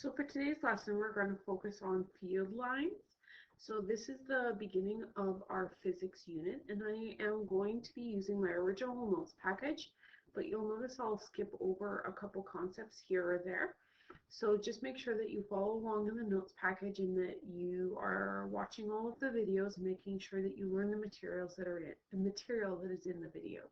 So for today's lesson, we're going to focus on field lines. So this is the beginning of our physics unit, and I am going to be using my original notes package, but you'll notice I'll skip over a couple concepts here or there. So just make sure that you follow along in the notes package and that you are watching all of the videos, making sure that you learn the materials that are in the material that is in the videos.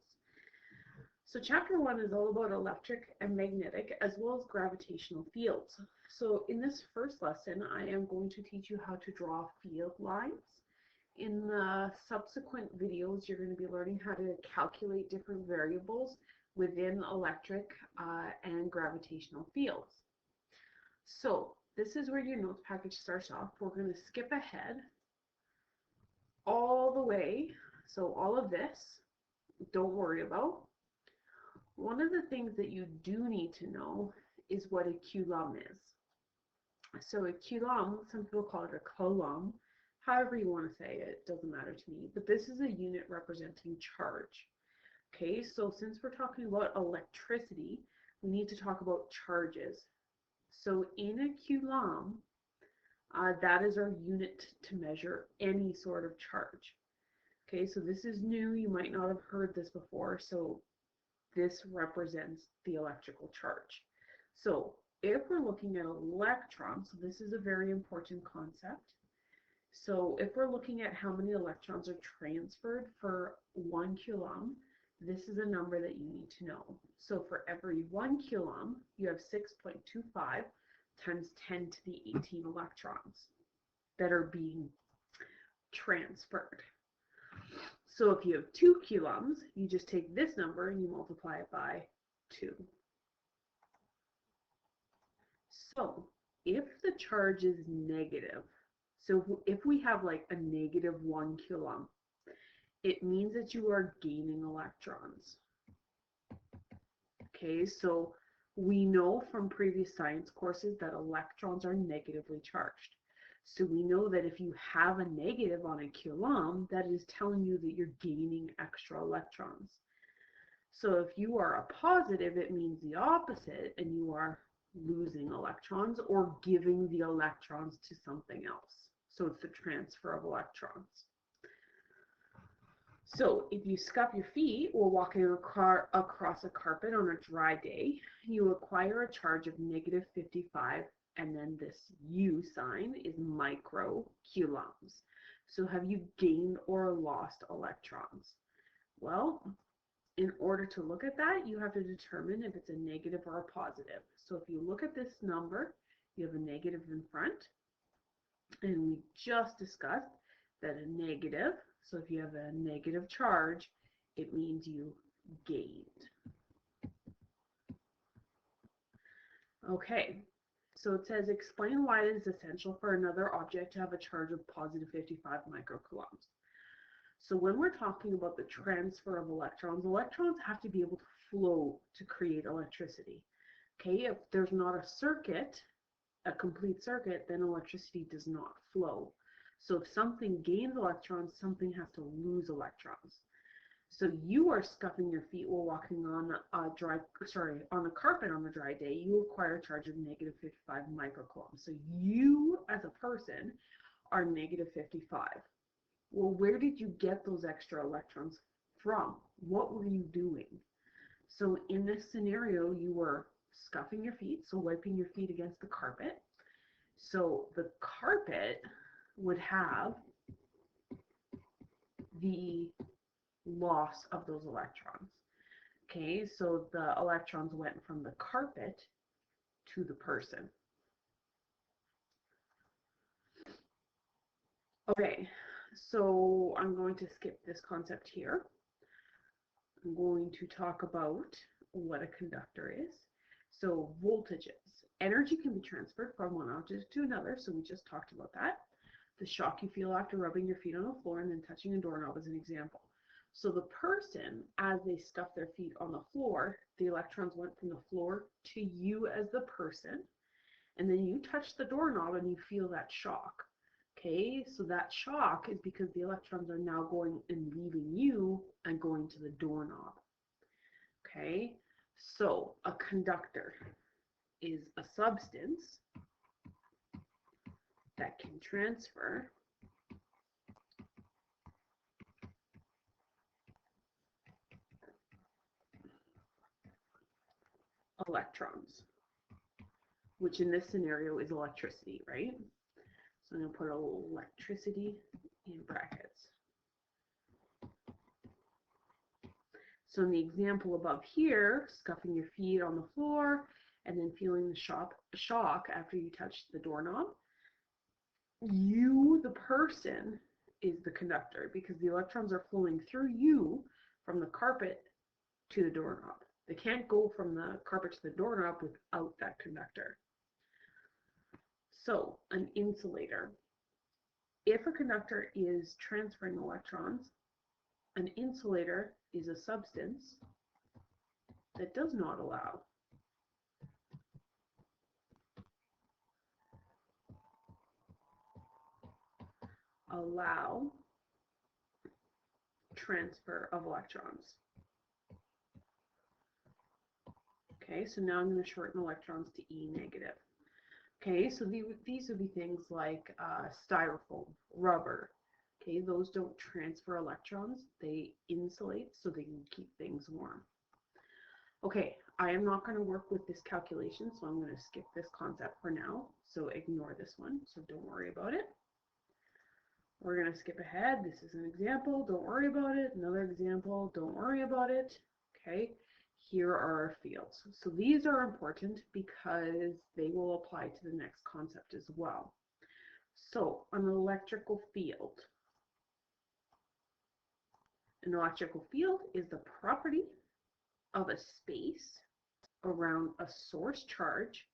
So chapter 1 is all about electric and magnetic as well as gravitational fields. So in this first lesson, I am going to teach you how to draw field lines. In the subsequent videos, you're going to be learning how to calculate different variables within electric and gravitational fields. So this is where your notes package starts off. We're going to skip ahead all the way. So all of this, don't worry about. One of the things that you do need to know is what a coulomb is. So a coulomb, some people call it a coulomb, however you want to say it, doesn't matter to me, but this is a unit representing charge. Okay, so since we're talking about electricity, we need to talk about charges. So in a coulomb, that is our unit to measure any sort of charge. Okay, so this is new, you might not have heard this before, so this represents the electrical charge. So if we're looking at electrons, so this is a very important concept. So if we're looking at how many electrons are transferred for 1 coulomb, this is a number that you need to know. So for every 1 coulomb, you have 6.25 times 10 to the 18 electrons that are being transferred. So if you have 2 coulombs, you just take this number and you multiply it by 2. So if the charge is negative, so if we have like a negative 1 coulomb, it means that you are gaining electrons. Okay, so we know from previous science courses that electrons are negatively charged. So we know that if you have a negative on a coulomb, that is telling you that you're gaining extra electrons. So if you are a positive, it means the opposite, and you are losing electrons or giving the electrons to something else. So it's the transfer of electrons. So if you scuff your feet while walking across a carpet on a dry day, you acquire a charge of negative 55, and then this U sign is microcoulombs. So have you gained or lost electrons? Well, in order to look at that, you have to determine if it's a negative or a positive. So if you look at this number, you have a negative in front, and we just discussed that a negative, so if you have a negative charge, it means you gained. Okay, so it says explain why it is essential for another object to have a charge of positive 55 microcoulombs. So when we're talking about the transfer of electrons, electrons have to be able to flow to create electricity. Okay, if there's not a circuit, a complete circuit, then electricity does not flow. So if something gains electrons, something has to lose electrons. So you are scuffing your feet while walking on a carpet on a dry day, you acquire a charge of negative 55 microcoulombs. So you as a person are negative 55. Well, where did you get those extra electrons from? What were you doing? So in this scenario, you were scuffing your feet, so wiping your feet against the carpet. So the carpet would have the loss of those electrons. Okay, so the electrons went from the carpet to the person. Okay, so I'm going to skip this concept here. I'm going to talk about what a conductor is. So voltages. Energy can be transferred from one object to another, so we just talked about that. The shock you feel after rubbing your feet on the floor and then touching a doorknob is an example. So the person, as they stuff their feet on the floor, the electrons went from the floor to you as the person, and then you touch the doorknob and you feel that shock. Okay, so that shock is because the electrons are now going and leaving you and going to the doorknob. Okay, so a conductor is a substance that can transfer electrons, which in this scenario is electricity, right? So I'm going to put electricity in brackets. So in the example above here, scuffing your feet on the floor and then feeling the shock after you touch the doorknob, you, the person, is the conductor because the electrons are flowing through you from the carpet to the doorknob. They can't go from the carpet to the doorknob without that conductor. So an insulator. If a conductor is transferring electrons, an insulator is a substance that does not allow transfer of electrons. Okay, so now I'm going to shorten electrons to E negative. Okay, so these would be things like styrofoam, rubber. Okay, those don't transfer electrons, they insulate so they can keep things warm. Okay, I am not going to work with this calculation, so I'm going to skip this concept for now. So ignore this one, so don't worry about it. We're going to skip ahead. This is an example, don't worry about it. Another example, don't worry about it. Okay, here are our fields. So these are important because they will apply to the next concept as well. So an electrical field. An electrical field is the property of a space around a source charge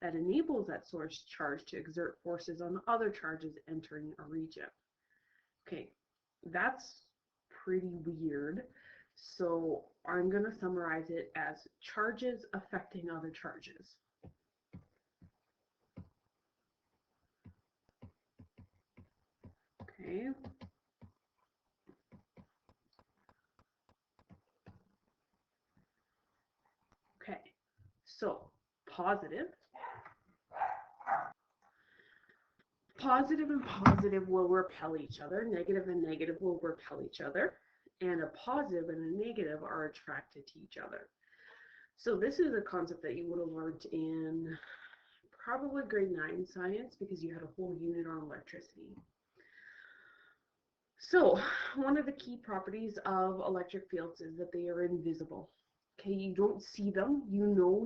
that enables that source charge to exert forces on other charges entering a region. Okay, that's pretty weird. So I'm going to summarize it as charges affecting other charges. Okay. Okay, so positive and positive will repel each other. Negative and negative will repel each other. And a positive and a negative are attracted to each other. So this is a concept that you would have learned in probably grade 9 science because you had a whole unit on electricity. So one of the key properties of electric fields is that they are invisible. Okay, you don't see them. You know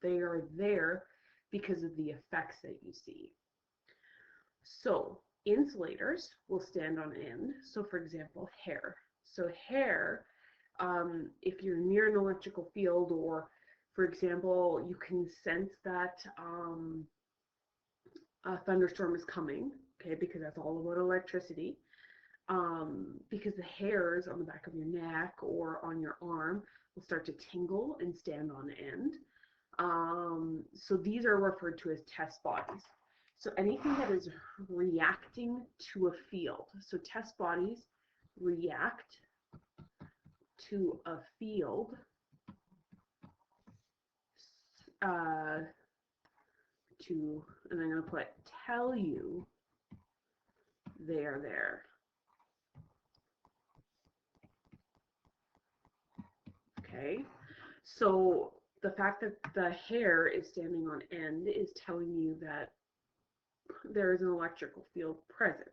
they are there because of the effects that you see. So insulators will stand on end. So for example, hair. So hair, if you're near an electrical field, or for example, you can sense that a thunderstorm is coming, okay, because that's all about electricity. Because the hairs on the back of your neck or on your arm will start to tingle and stand on end. So these are referred to as test bodies. So anything that is reacting to a field. So test bodies react to a field and I'm going to put tell you they are there. Okay, so the fact that the hair is standing on end is telling you that there is an electrical field present.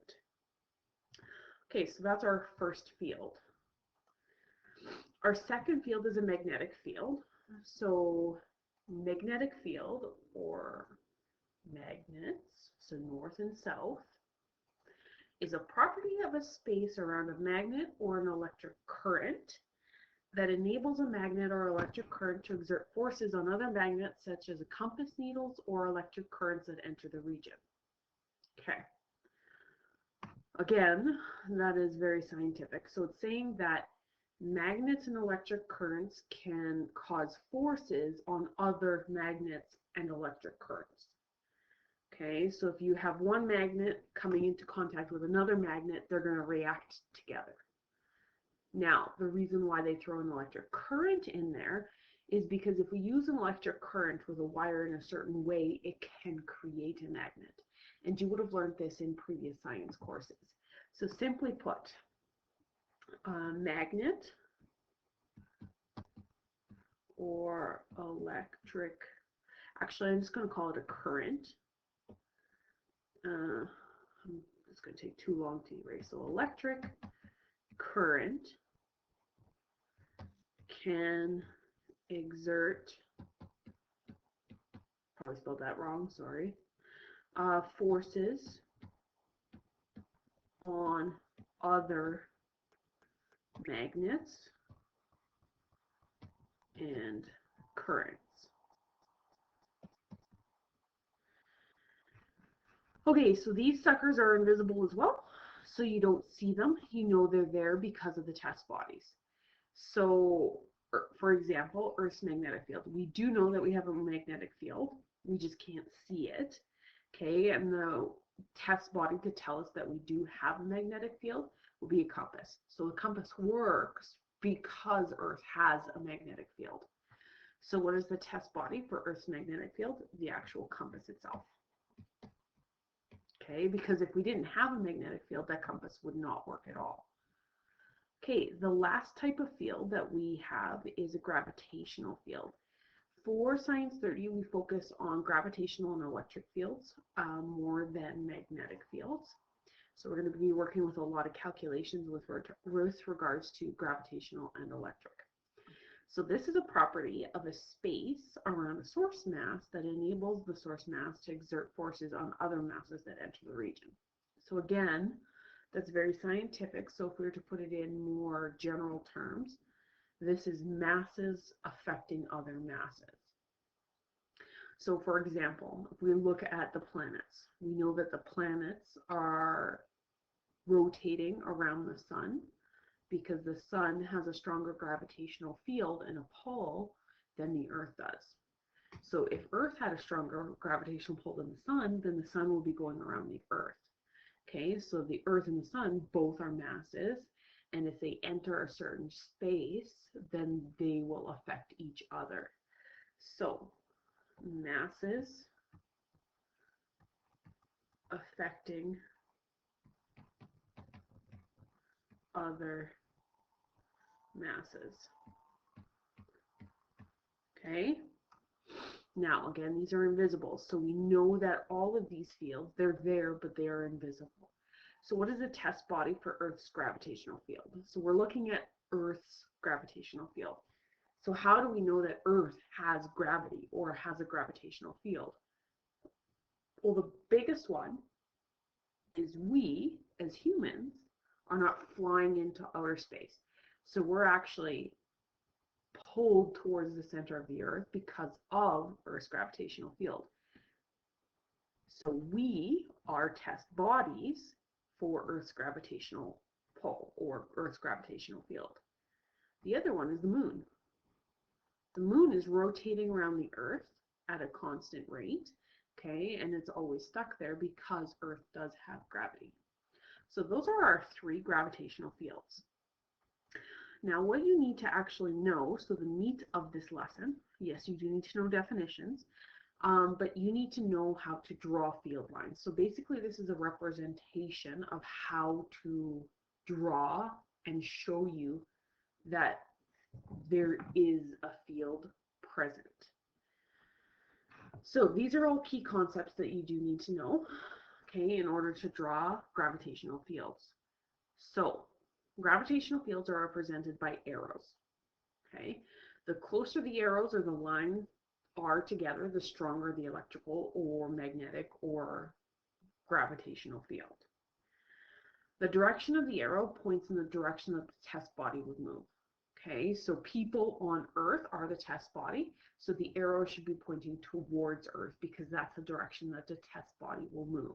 Okay, so that's our first field. Our second field is a magnetic field. So magnetic field, or magnets, so north and south, is a property of a space around a magnet or an electric current that enables a magnet or electric current to exert forces on other magnets, such as compass needles or electric currents that enter the region. Okay. Again, that is very scientific. So it's saying that magnets and electric currents can cause forces on other magnets and electric currents. Okay, so if you have one magnet coming into contact with another magnet, they're going to react together. Now, the reason why they throw an electric current in there is because if we use an electric current with a wire in a certain way, it can create a magnet. And you would have learned this in previous science courses. So simply put, a magnet or electric, actually I'm just going to call it a current. It's going to take too long to erase. So electric current can exert, probably spelled that wrong, sorry, forces on other magnets and currents. Okay, so these suckers are invisible as well, so you don't see them. You know they're there because of the test bodies. So, for example, Earth's magnetic field. We do know that we have a magnetic field. We just can't see it. Okay, and the test body to tell us that we do have a magnetic field will be a compass. So the compass works because Earth has a magnetic field. So what is the test body for Earth's magnetic field? The actual compass itself. Okay, because if we didn't have a magnetic field, that compass would not work at all. Okay, the last type of field that we have is a gravitational field. For Science 30, we focus on gravitational and electric fields more than magnetic fields. So we're going to be working with a lot of calculations with regards to gravitational and electric. So this is a property of a space around a source mass that enables the source mass to exert forces on other masses that enter the region. So again, that's very scientific. So if we were to put it in more general terms, this is masses affecting other masses. So for example, if we look at the planets, we know that the planets are rotating around the sun because the sun has a stronger gravitational field and a pull than the Earth does. So if Earth had a stronger gravitational pull than the sun will be going around the Earth. Okay, so the Earth and the sun both are masses, and if they enter a certain space, then they will affect each other. So masses affecting other masses. Okay, now again, these are invisible, so we know that all of these fields, they're there, but they are invisible. So what is a test body for Earth's gravitational field? So we're looking at Earth's gravitational field. So how do we know that Earth has gravity or has a gravitational field? Well, the biggest one is we, as humans, are not flying into outer space. So we're actually pulled towards the center of the Earth because of Earth's gravitational field. So we are test bodies for Earth's gravitational pull or Earth's gravitational field. The other one is the moon. The moon is rotating around the Earth at a constant rate, okay, and it's always stuck there because Earth does have gravity. So those are our three gravitational fields. Now what you need to actually know, so the meat of this lesson, yes, you do need to know definitions, but you need to know how to draw field lines. So basically this is a representation of how to draw and show you that there is a field present. So these are all key concepts that you do need to know, okay, in order to draw gravitational fields. So gravitational fields are represented by arrows, okay? The closer the arrows or the line are together, the stronger the electrical or magnetic or gravitational field. The direction of the arrow points in the direction that the test body would move. Okay, so people on Earth are the test body, so the arrow should be pointing towards Earth because that's the direction that the test body will move.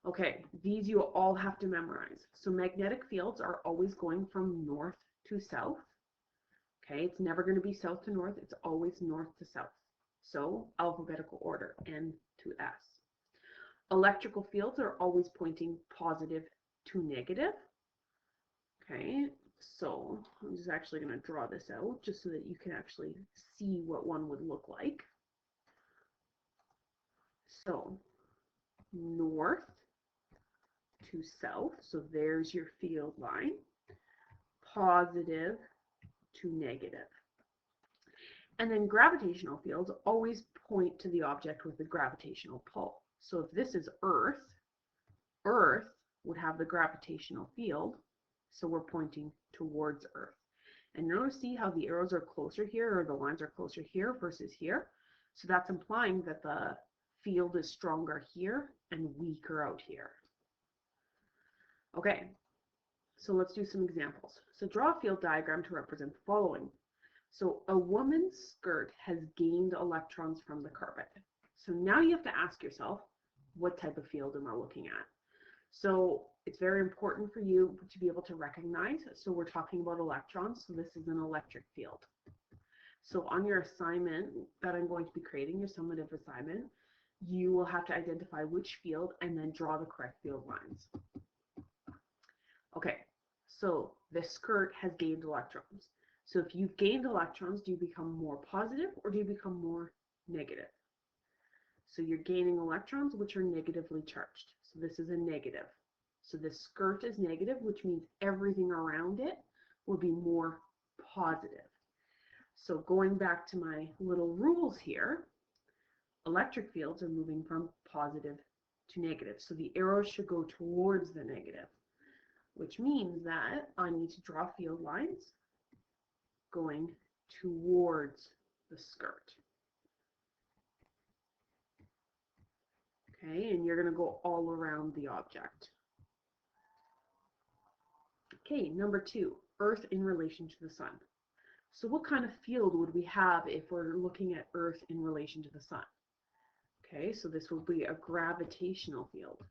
Okay, these you all have to memorize. So magnetic fields are always going from north to south. Okay, it's never going to be south to north, it's always north to south. So alphabetical order, N to S. Electrical fields are always pointing positive to negative. Okay, so I'm just actually going to draw this out just so that you can actually see what one would look like. So north to south, so there's your field line, positive to negative. And then gravitational fields always point to the object with the gravitational pull. So if this is Earth, Earth would have the gravitational field, so we're pointing towards Earth. And notice, see how the arrows are closer here, or the lines are closer here versus here? So that's implying that the field is stronger here and weaker out here. Okay, so let's do some examples. So draw a field diagram to represent the following. So a woman's skirt has gained electrons from the carpet. So now you have to ask yourself, what type of field am I looking at? So it's very important for you to be able to recognize. So we're talking about electrons, so this is an electric field. So on your assignment that I'm going to be creating, your summative assignment, you will have to identify which field and then draw the correct field lines. Okay, so the skirt has gained electrons. So if you've gained electrons, do you become more positive or do you become more negative? So you're gaining electrons which are negatively charged. So this is a negative. So the skirt is negative, which means everything around it will be more positive. So going back to my little rules here, electric fields are moving from positive to negative. So the arrows should go towards the negative, which means that I need to draw field lines going towards the skirt. Okay, and you're going to go all around the object. Okay, number 2, Earth in relation to the sun. So what kind of field would we have if we're looking at Earth in relation to the sun? Okay, so this will be a gravitational field.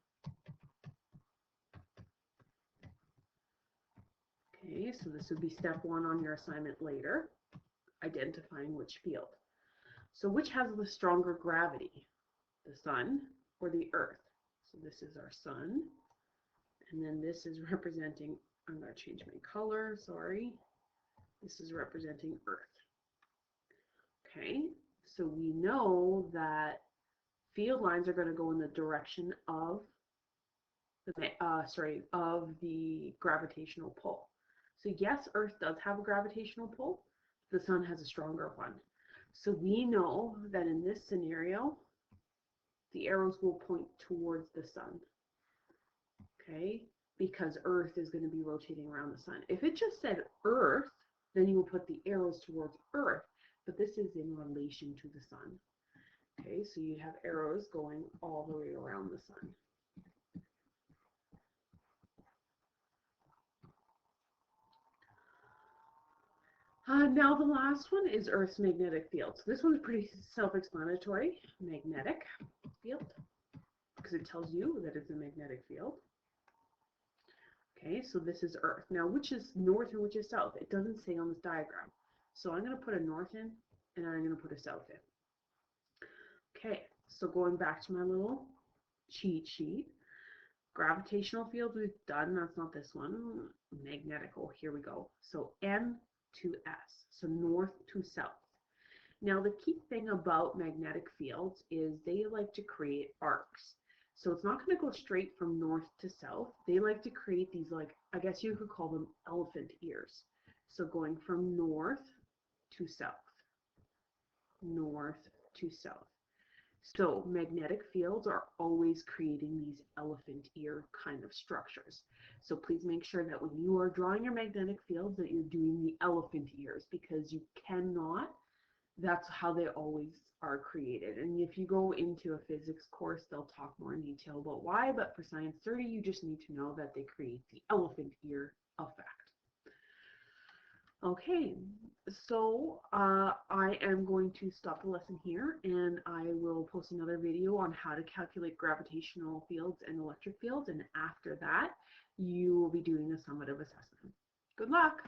Okay, so this would be step 1 on your assignment later, identifying which field. So which has the stronger gravity, the sun or the Earth? So this is our sun, and then this is representing, I'm going to change my color, sorry. This is representing Earth. Okay, so we know that field lines are going to go in the direction of the gravitational pull. So yes, Earth does have a gravitational pull. The sun has a stronger one. So we know that in this scenario, the arrows will point towards the sun. Okay, because Earth is going to be rotating around the sun. If it just said Earth, then you will put the arrows towards Earth, but this is in relation to the sun. Okay, so you have arrows going all the way around the sun. Now the last one is Earth's magnetic field. So this one's pretty self-explanatory, magnetic field, because it tells you that it's a magnetic field. Okay, so this is Earth. Now which is north and which is south? It doesn't say on this diagram. So I'm going to put a north in and I'm going to put a south in. Okay, so going back to my little cheat sheet, gravitational field we've done, that's not this one, magnetic, oh here we go. So N to S, so north to south. Now the key thing about magnetic fields is they like to create arcs. So it's not going to go straight from north to south. They like to create these, like, I guess you could call them elephant ears. So going from north to south, north to south. So magnetic fields are always creating these elephant ear kind of structures. So please make sure that when you are drawing your magnetic fields that you're doing the elephant ears, because you cannot, that's how they always are created. And if you go into a physics course, they'll talk more in detail about why, but for Science 30, you just need to know that they create the elephant ear effect. Okay, so I am going to stop the lesson here, and I will post another video on how to calculate gravitational fields and electric fields, and after that you will be doing a summative assessment. Good luck.